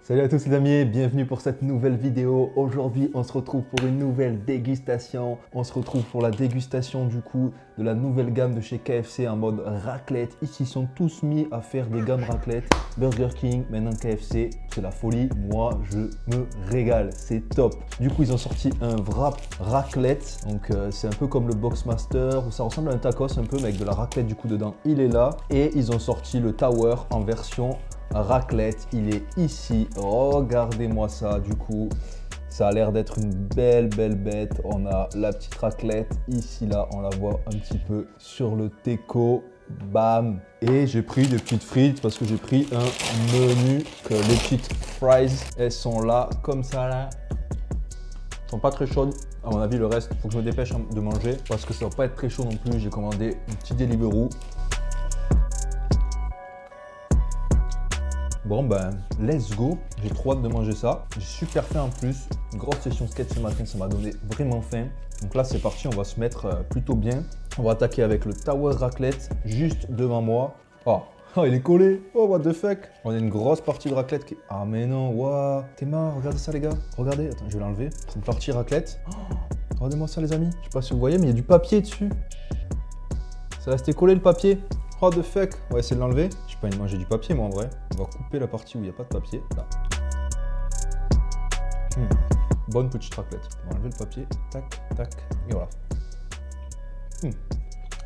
Salut à tous les amis, bienvenue pour cette nouvelle vidéo. Aujourd'hui, on se retrouve pour une nouvelle dégustation. On se retrouve pour la dégustation du coup de la nouvelle gamme de chez KFC en mode raclette. Ici, ils sont tous mis à faire des gammes raclette. Burger King, maintenant KFC, c'est la folie. Moi, je me régale, c'est top. Du coup, ils ont sorti un wrap raclette. Donc, c'est un peu comme le Boxmaster, où ça ressemble à un tacos un peu, mais avec de la raclette du coup dedans. Il est là. Et ils ont sorti le Tower en version raclette, il est ici. Regardez-moi ça, du coup, ça a l'air d'être une belle bête. On a la petite raclette ici, là, on la voit un petit peu sur le teco. Bam! Et j'ai pris des petites frites parce que j'ai pris un menu. Que les petites fries, elles sont là, comme ça, là. Elles sont pas très chaudes. À mon avis, le reste, il faut que je me dépêche de manger parce que ça va pas être très chaud non plus. J'ai commandé un petit Deliveroo. Bon ben, let's go, j'ai trop hâte de manger ça. J'ai super faim en plus, une grosse session skate ce matin, ça m'a donné vraiment faim. Donc là c'est parti, on va se mettre plutôt bien. On va attaquer avec le Tower Raclette juste devant moi. Oh, il est collé, oh what the fuck. On a une grosse partie de raclette qui... Ah mais non, waouh, t'es marre, regardez ça les gars. Regardez, attends, je vais l'enlever. C'est une partie raclette. Oh, regardez-moi ça les amis, je sais pas si vous voyez mais il y a du papier dessus. Ça restait collé le papier. What the fuck. On va essayer de l'enlever. Je peux pas manger du papier moi en vrai. On va couper la partie où il n'y a pas de papier. Là. Bonne petite raclette. On va enlever le papier. Tac, tac. Et voilà.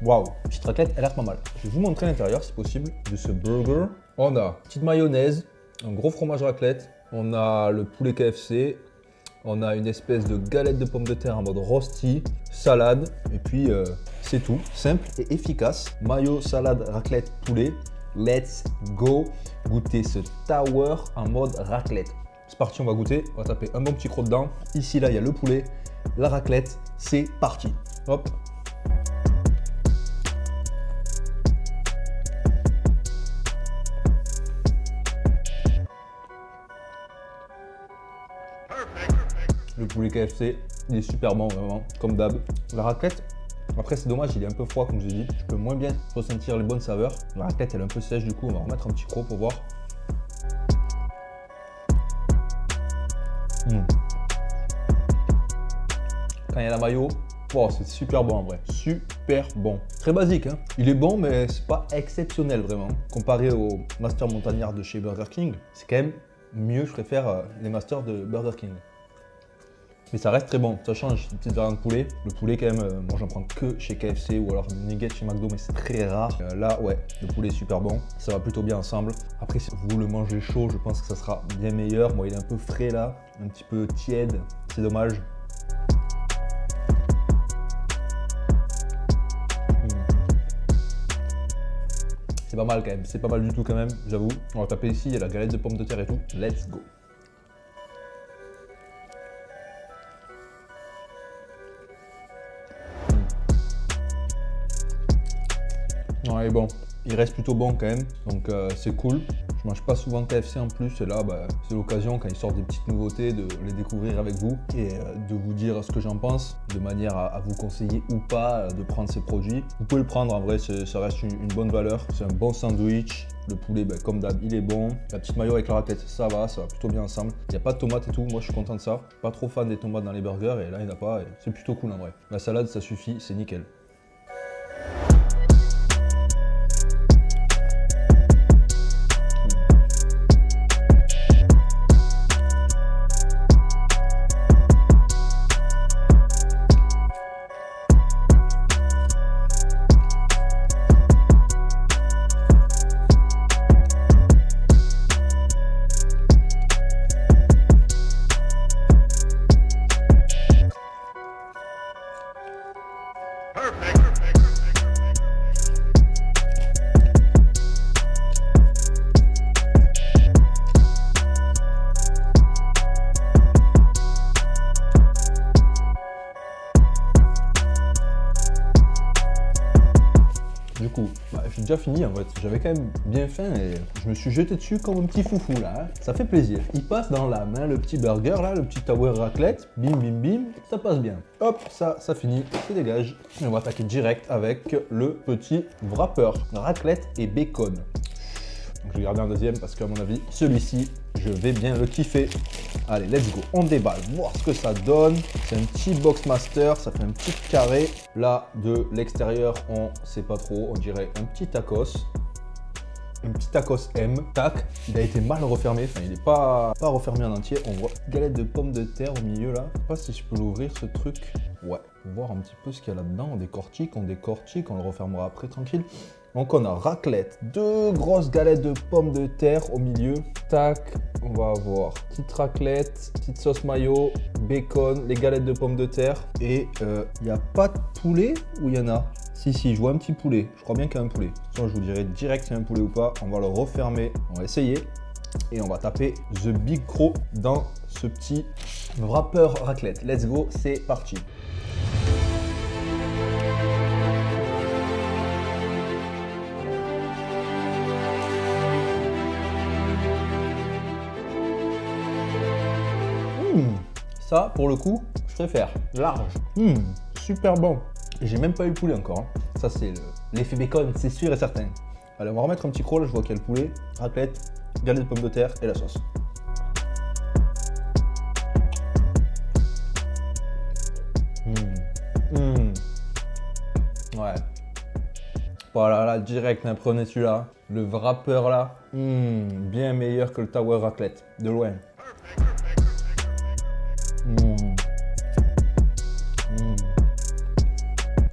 Waouh. Petite raclette, elle a l'air pas mal. Je vais vous montrer l'intérieur si possible de ce burger. On a petite mayonnaise, un gros fromage raclette. On a le poulet KFC. On a une espèce de galette de pommes de terre en mode rosti, salade, et puis c'est tout. Simple et efficace. Mayo, salade, raclette, poulet. Let's go goûter ce Tower en mode raclette. C'est parti, on va goûter. On va taper un bon petit croc dedans. Ici, là, il y a le poulet, la raclette. C'est parti. Hop. Le poulet KFC, il est super bon vraiment, comme d'hab. La raclette, après c'est dommage, il est un peu froid comme je dis. Je peux moins bien ressentir les bonnes saveurs. La raclette elle est un peu sèche du coup, on va remettre un petit croc pour voir. Quand il y a la mayo, wow, c'est super bon en vrai. Super bon. Très basique, hein. Il est bon mais c'est pas exceptionnel vraiment. Comparé au Master Montagnard de chez Burger King, c'est quand même mieux, je préfère les Masters de Burger King. Mais ça reste très bon, ça change, une petite variante de poulet. Le poulet quand même, moi j'en prends que chez KFC ou alors des nuggets chez McDo, mais c'est très rare. Là, ouais, le poulet est super bon, ça va plutôt bien ensemble. Après, si vous le mangez chaud, je pense que ça sera bien meilleur. Moi, il est un peu frais là, un petit peu tiède, c'est dommage. C'est pas mal quand même, c'est pas mal du tout quand même, j'avoue. On va taper ici, il y a la galette de pommes de terre et tout. Let's go. Ouais, bon, il reste plutôt bon quand même, donc c'est cool. Je mange pas souvent de KFC en plus, et là, c'est l'occasion quand ils sortent des petites nouveautés de les découvrir avec vous et de vous dire ce que j'en pense, de manière à vous conseiller ou pas de prendre ces produits. Vous pouvez le prendre en vrai, ça reste une bonne valeur. C'est un bon sandwich. Le poulet, comme d'hab, il est bon. La petite mayo avec la raclette, ça va plutôt bien ensemble. Il n'y a pas de tomates et tout, moi je suis content de ça. Pas trop fan des tomates dans les burgers, et là il n'y en a pas, c'est plutôt cool en vrai. La salade, ça suffit, c'est nickel. Du coup, j'ai déjà fini en fait. J'avais quand même bien faim et je me suis jeté dessus comme un petit foufou là. Hein. Ça fait plaisir. Il passe dans l'âme, hein, le petit burger là, le petit Tower raclette. Bim bim bim, ça passe bien. Hop, ça finit, ça dégage. Et on va attaquer direct avec le petit wrapper raclette et bacon. Donc je vais garder un deuxième parce qu'à mon avis, celui-ci, je vais bien le kiffer. Allez, let's go. On déballe, voir ce que ça donne. C'est un petit Boxmaster, ça fait un petit carré. Là, de l'extérieur, on sait pas trop, on dirait un petit tacos. Un petit tacos M, tac, il a été mal refermé, enfin il n'est pas refermé en entier. On voit une galette de pommes de terre au milieu là. Je sais pas si je peux l'ouvrir ce truc. Ouais, on va voir un petit peu ce qu'il y a là-dedans. On décortique, on le refermera après tranquille. Donc on a raclette, 2 grosses galettes de pommes de terre au milieu. Tac, on va avoir petite raclette, petite sauce mayo, bacon, les galettes de pommes de terre. Et il n'y a pas de poulet ou il y en a? Si, je vois un petit poulet. Je crois bien qu'il y a un poulet. Sinon, je vous dirai direct s'il y a un poulet ou pas. On va le refermer. On va essayer. Et on va taper The Big Crow dans ce petit wrapper raclette. Let's go, c'est parti. Ça, pour le coup, je préfère. Large. Super bon. Et j'ai même pas eu le poulet encore. Hein. Ça, c'est l'effet bacon, c'est sûr et certain. Allez, on va remettre un petit croc. Là, je vois qu'il y a le poulet, raclette, galette de pommes de terre et la sauce. Ouais. Voilà, là, direct, hein, prenez celui-là. Le wrapper là, bien meilleur que le Tower Raclette, de loin.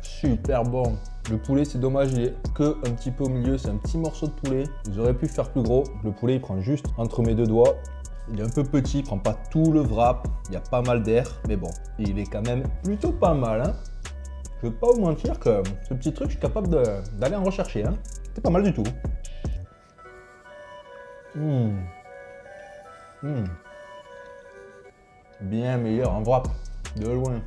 Super bon. Le poulet, c'est dommage, il est que un petit peu au milieu. C'est un petit morceau de poulet. Ils auraient pu faire plus gros. Le poulet, il prend juste entre mes 2 doigts. Il est un peu petit, il prend pas tout le wrap. Il y a pas mal d'air, mais bon, il est quand même plutôt pas mal. Hein. Je vais pas vous mentir que ce petit truc, je suis capable d'aller en rechercher. Hein. C'est pas mal du tout. Bien meilleur en wrap, de loin.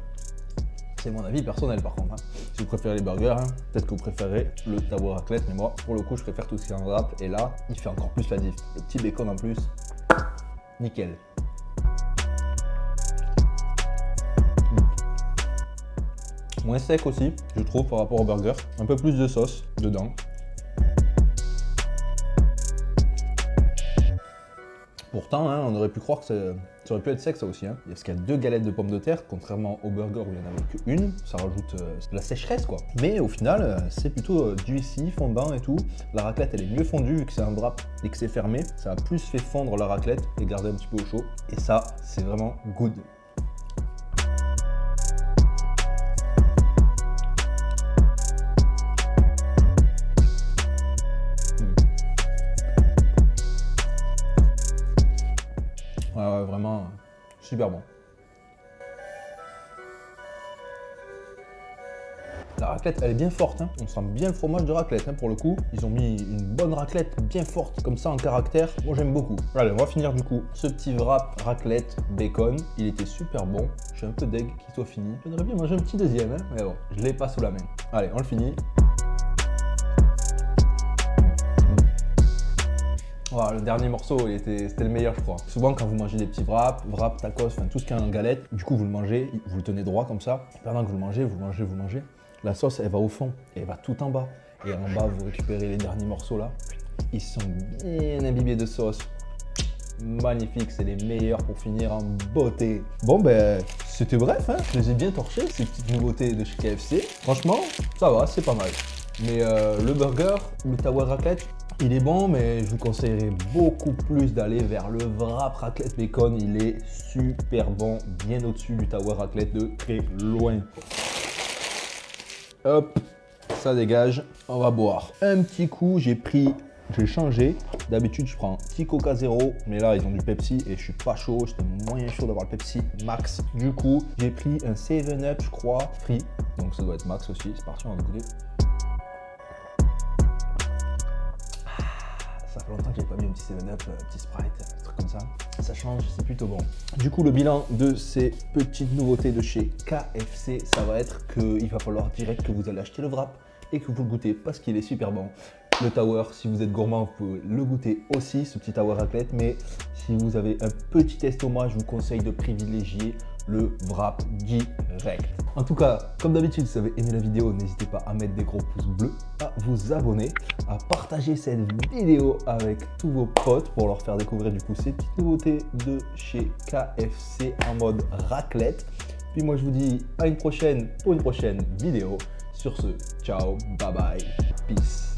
C'est mon avis personnel par contre. Hein. Si vous préférez les burgers, hein, peut-être que vous préférez le Tower Raclette, mais moi, pour le coup, je préfère tout ce qui est en wrap. Et là, il fait encore plus la diff. Le petit bacon en plus, nickel. Moins sec aussi, je trouve, par rapport au burger. Un peu plus de sauce dedans. Pourtant, hein, on aurait pu croire que ça aurait pu être sec ça aussi. Hein. Parce qu'il y a 2 galettes de pommes de terre, contrairement au burger où il n'y en avait qu'une. Ça rajoute de la sécheresse quoi. Mais au final, c'est plutôt juicy, fondant et tout. La raclette elle est mieux fondue vu que c'est un wrap et que c'est fermé. Ça a plus fait fondre la raclette et garder un petit peu au chaud. Et ça, c'est vraiment good. Ouais, vraiment super bon. La raclette, elle est bien forte. Hein. On sent bien le fromage de raclette. Hein, pour le coup, ils ont mis une bonne raclette bien forte, comme ça en caractère. Moi, j'aime beaucoup. Allez, on va finir du coup ce petit wrap raclette bacon. Il était super bon. Je suis un peu deg qu'il soit fini. J'aimerais bien manger un petit deuxième, hein, mais bon, je l'ai pas sous la main. Allez, on le finit. Voilà, le dernier morceau, c'était le meilleur, je crois. Souvent, quand vous mangez des petits wraps, tacos, enfin tout ce qui est en galette, du coup, vous le mangez, vous le tenez droit comme ça. Pendant que vous le mangez, vous mangez. La sauce, elle va au fond et elle va tout en bas. Et en bas, vous récupérez les derniers morceaux là. Ils sont bien imbibés de sauce. Magnifique, c'est les meilleurs pour finir en beauté. Bon, ben, c'était bref, hein. Je les ai bien torchés, ces petites nouveautés de chez KFC. Franchement, ça va, c'est pas mal. Mais le burger ou le Tower Raclette, il est bon, mais je vous conseillerais beaucoup plus d'aller vers le wrap raclette bacon. Il est super bon, bien au-dessus du Tower Raclette de très loin. Hop, ça dégage. On va boire un petit coup. J'ai changé. D'habitude, je prends un petit Coca Zéro, mais là, ils ont du Pepsi et je suis pas chaud. J'étais moyen chaud d'avoir le Pepsi Max. Du coup, j'ai pris un 7-Up, je crois, free. Donc, ça doit être Max aussi. C'est parti, on va goûter. Ça fait longtemps que j'ai pas mis un petit 7-Up, un petit Sprite, un truc comme ça. Ça change, c'est plutôt bon. Du coup, le bilan de ces petites nouveautés de chez KFC, ça va être qu'il va falloir direct que vous allez acheter le wrap et que vous le goûtez parce qu'il est super bon. Le Tower, si vous êtes gourmand, vous pouvez le goûter aussi, ce petit Tower Raclette. Mais si vous avez un petit estomac, je vous conseille de privilégier le wrap direct. En tout cas, comme d'habitude, si vous avez aimé la vidéo, n'hésitez pas à mettre des gros pouces bleus, à vous abonner, à partager cette vidéo avec tous vos potes pour leur faire découvrir du coup ces petites nouveautés de chez KFC en mode raclette. Puis moi je vous dis à une prochaine pour une prochaine vidéo. Sur ce, ciao, bye bye, peace.